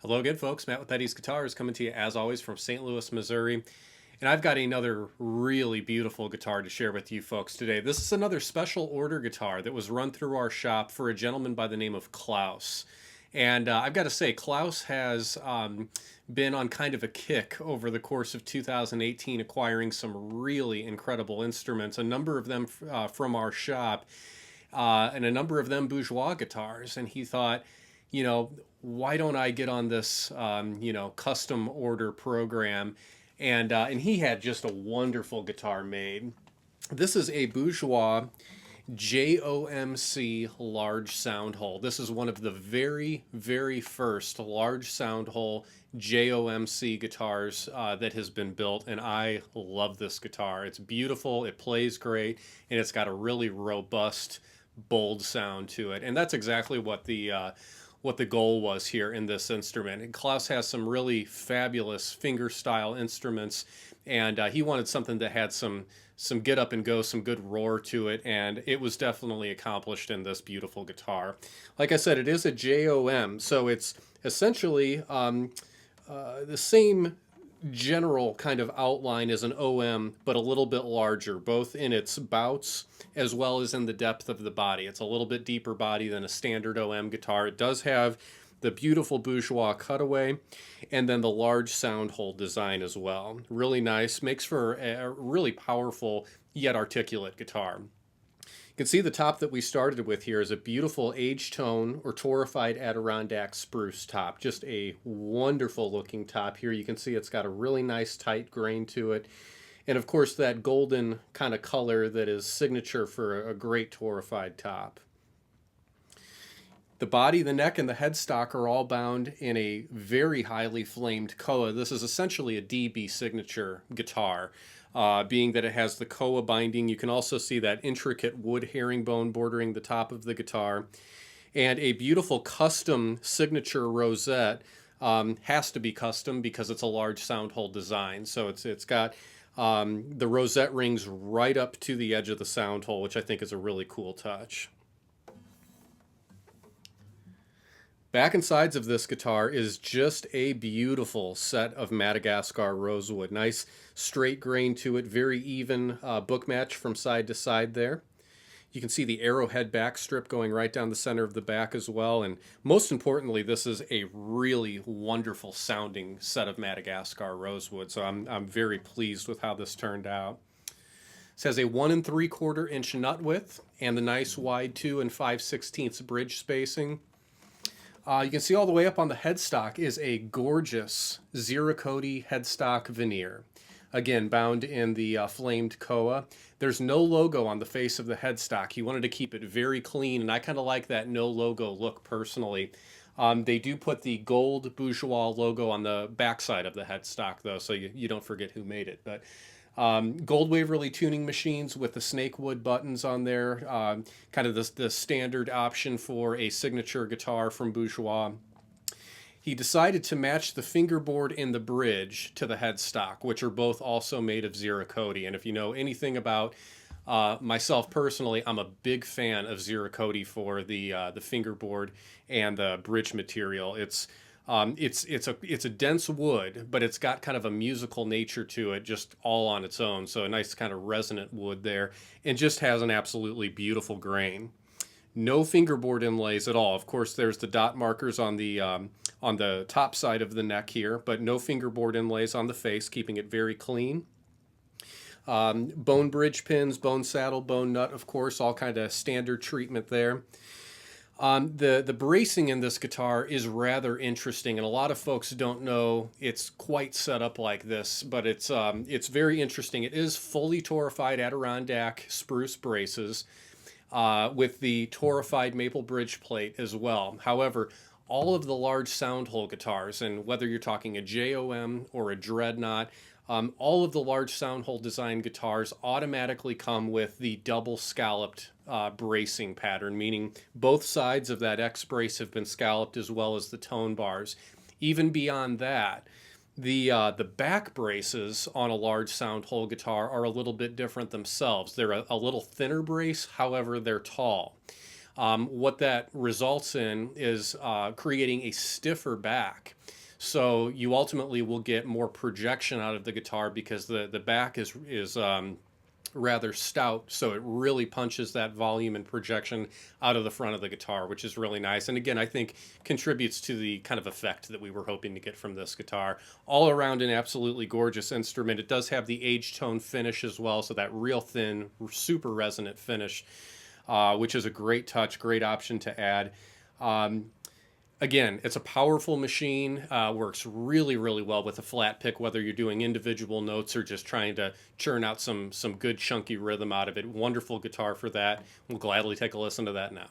Hello again, folks. Matt with Eddie's Guitars coming to you as always from St. Louis, Missouri. And I've got another really beautiful guitar to share with you folks today. This is another special order guitar that was run through our shop for a gentleman by the name of Klaus. And I've got to say, Klaus has been on kind of a kick over the course of 2018, acquiring some really incredible instruments, a number of them from our shop, and a number of them Bourgeois guitars. And he thought, why don't I get on this, custom order program? And he had just a wonderful guitar made. This is a Bourgeois JOMC large Soundhole. This is one of the very, very first large Soundhole JOMC guitars that has been built, and I love this guitar. It's beautiful, it plays great, and it's got a really robust, bold sound to it. And that's exactly what the goal was here in this instrument. And Klaus has some really fabulous finger style instruments, and he wanted something that had some get up and go, some good roar to it, and it was definitely accomplished in this beautiful guitar. Like I said, it is a JOM, so it's essentially the same general kind of outline as an OM, but a little bit larger, both in its bouts as well as in the depth of the body. It's a little bit deeper body than a standard OM guitar. It does have the beautiful Bourgeois cutaway and then the large Soundhole design as well. Really nice, makes for a really powerful yet articulate guitar. You can see the top that we started with here is a beautiful age tone or torrefied Adirondack Spruce top. Just a wonderful looking top here. You can see it's got a really nice tight grain to it. And of course that golden kind of color that is signature for a great torrefied top. The body, the neck, and the headstock are all bound in a very highly flamed koa. This is essentially a DB signature guitar, being that it has the koa binding. You can also see that intricate wood herringbone bordering the top of the guitar. And a beautiful custom signature rosette has to be custom because it's a large Soundhole design. So it's got the rosette rings right up to the edge of the Soundhole, which I think is a really cool touch. Back and sides of this guitar is just a beautiful set of Madagascar Rosewood. Nice straight grain to it, very even book match from side to side there. You can see the arrowhead back strip going right down the center of the back as well. And most importantly, this is a really wonderful sounding set of Madagascar Rosewood. So I'm very pleased with how this turned out. This has a 1 3/4 inch nut width and the nice wide 2 5/16 bridge spacing. You can see all the way up on the headstock is a gorgeous Ziricoti headstock veneer. Again, bound in the flamed koa. There's no logo on the face of the headstock. He wanted to keep it very clean, and I kind of like that no logo look personally. They do put the gold Bourgeois logo on the backside of the headstock, though, so you don't forget who made it. But gold Waverly tuning machines with the snakewood buttons on there, kind of the standard option for a signature guitar from Bourgeois. He decided to match the fingerboard and the bridge to the headstock, which are both also made of Ziricoti. And if you know anything about myself personally, I'm a big fan of Ziricoti for the fingerboard and the bridge material. It's a dense wood, but it's got kind of a musical nature to it, just all on its own. So a nice kind of resonant wood there, and just has an absolutely beautiful grain. No fingerboard inlays at all. Of course, there's the dot markers on the top side of the neck here, but no fingerboard inlays on the face, keeping it very clean. Bone bridge pins, bone saddle, bone nut, of course, all kind of standard treatment there. The bracing in this guitar is rather interesting, and a lot of folks don't know it's quite set up like this, but it's very interesting. It is fully torrefied Adirondack spruce braces with the torrefied maple bridge plate as well. However, all of the large Soundhole guitars, and whether you're talking a JOM or a Dreadnought, all of the large Soundhole design guitars automatically come with the double scalloped bracing pattern, meaning both sides of that X brace have been scalloped as well as the tone bars. Even beyond that, the back braces on a large Soundhole guitar are a little bit different themselves. They're a little thinner brace, however, they're tall. What that results in is creating a stiffer back. So you ultimately will get more projection out of the guitar because the back is rather stout, so it really punches that volume and projection out of the front of the guitar, which is really nice. And again, I think contributes to the kind of effect that we were hoping to get from this guitar. All around an absolutely gorgeous instrument. It does have the age tone finish as well, so that real thin, super resonant finish, which is a great touch, great option to add. Again, it's a powerful machine, works really, really well with a flat pick, whether you're doing individual notes or just trying to churn out some good chunky rhythm out of it. Wonderful guitar for that. We'll gladly take a listen to that now.